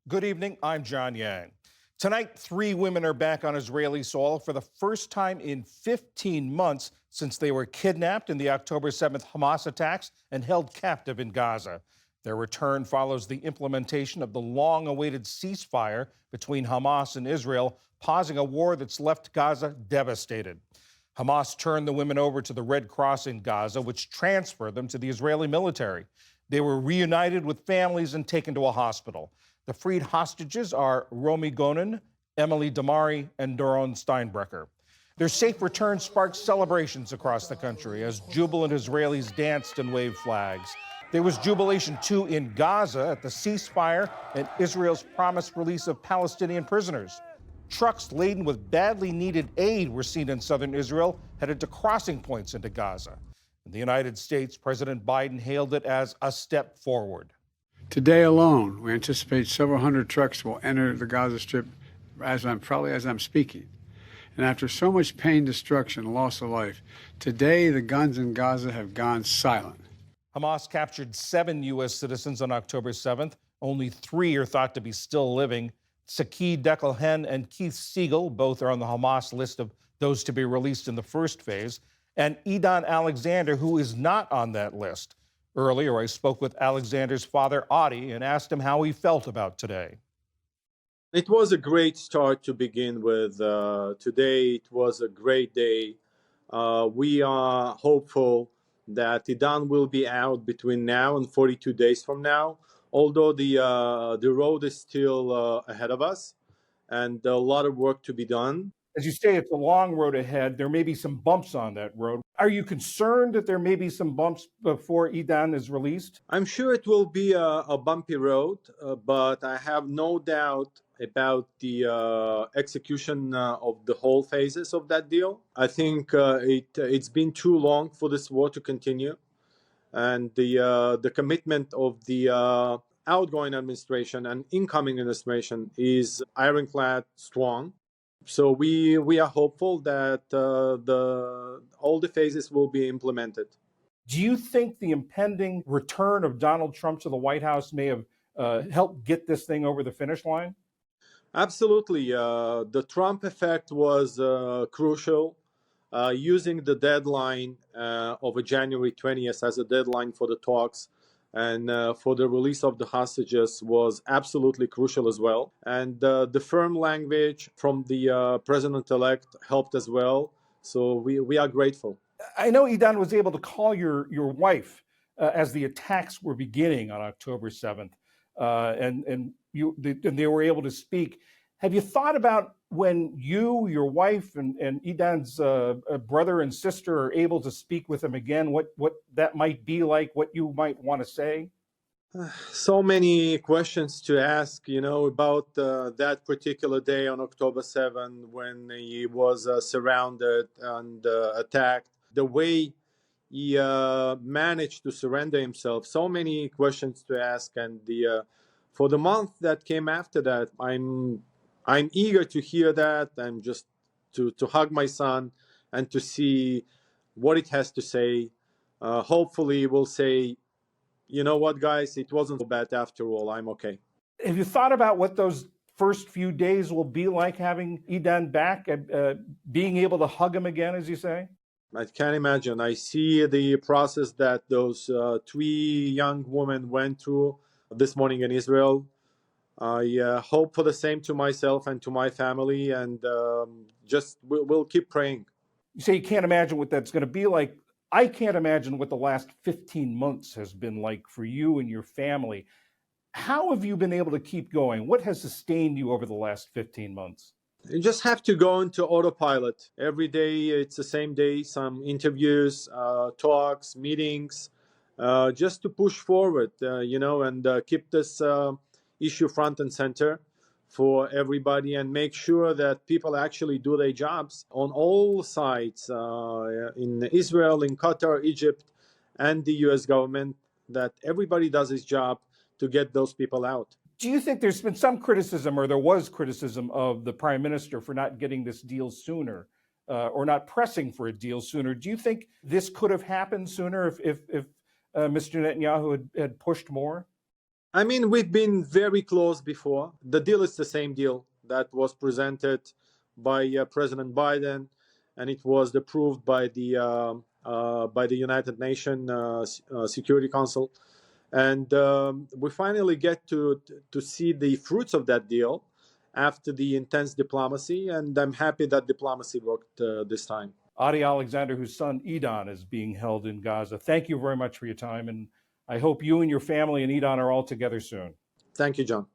Good evening. I'm John Yang. Tonight, three women are back on Israeli soil for the first time in 15 months since they were kidnapped in the October 7th Hamas attacks and held captive in Gaza. Their return follows the implementation of the long-awaited ceasefire between Hamas and Israel, pausing a war that's left Gaza devastated. Hamas turned the women over to the Red Cross in Gaza, which transferred them to the Israeli military. They were reunited with families and taken to a hospital. The freed hostages are Romi Gonen, Emily Damari, and Doron Steinbrecher. Their safe return sparked celebrations across the country as jubilant Israelis danced and waved flags. There was jubilation, too, in Gaza at the ceasefire and Israel's promised release of Palestinian prisoners. Trucks laden with badly needed aid were seen in southern Israel, headed to crossing points into Gaza. In the United States, President Biden hailed it as a step forward. Today alone, we anticipate several hundred trucks will enter the Gaza Strip probably as I'm speaking. And after so much pain, destruction, and loss of life, today the guns in Gaza have gone silent. Hamas captured 7 U.S. citizens on October 7th. Only 3 are thought to be still living. Saki Dekelhen and Keith Siegel, both are on the Hamas list of those to be released in the first phase, and Idan Alexander, who is not on that list. Earlier, I spoke with Alexander's father, Adi, and asked him how he felt about today. It was a great start to begin with. Today, it was a great day. We are hopeful that Idan will be out between now and 42 days from now, although the road is still ahead of us and a lot of work to be done. As you say, it's a long road ahead. There may be some bumps on that road. Are you concerned that there may be some bumps before Idan is released? I'm sure it will be a bumpy road, but I have no doubt about the execution of the whole phases of that deal. I think it's been too long for this war to continue, and the commitment of the outgoing administration and incoming administration is ironclad strong. So we are hopeful that all the phases will be implemented. Do you think the impending return of Donald Trump to the White House may have helped get this thing over the finish line? Absolutely. The Trump effect was crucial. Using the deadline of January 20th as a deadline for the talks and for the release of the hostages was absolutely crucial as well. And the firm language from the president-elect helped as well. So we are grateful. I know Idan was able to call your wife as the attacks were beginning on October 7th, and they were able to speak. Have you thought about when you, your wife, and Idan's brother and sister are able to speak with him again, what that might be like, what you might want to say? So many questions to ask, about that particular day on October 7th when he was surrounded and attacked. The way he managed to surrender himself. So many questions to ask, and for the month that came after that, I'm eager to hear that. I'm just to hug my son and to see what it has to say. Hopefully, we'll say, you know what, guys, it wasn't so bad after all. I'm okay. Have you thought about what those first few days will be like having Idan back, being able to hug him again, as you say? I can't imagine. I see the process that those 3 young women went through this morning in Israel. I hope for the same to myself and to my family, and just we'll keep praying. You say you can't imagine what that's going to be like. I can't imagine what the last 15 months has been like for you and your family. How have you been able to keep going? What has sustained you over the last 15 months? You just have to go into autopilot. Every day, it's the same day, some interviews, talks, meetings, just to push forward, and keep this issue front and center for everybody and make sure that people actually do their jobs on all sides, in Israel, in Qatar, Egypt, and the U.S. government, that everybody does his job to get those people out. Do you think there's been some criticism, or there was criticism, of the prime minister for not getting this deal sooner, or not pressing for a deal sooner? Do you think this could have happened sooner if Mr. Netanyahu had pushed more? I mean, we've been very close before. The deal is the same deal that was presented by President Biden, and it was approved by the United Nations Security Council. And we finally get to see the fruits of that deal after the intense diplomacy, and I'm happy that diplomacy worked this time. Adi Alexander, whose son Idan is being held in Gaza. Thank you very much for your time, and I hope you and your family and Idan are all together soon. Thank you, John.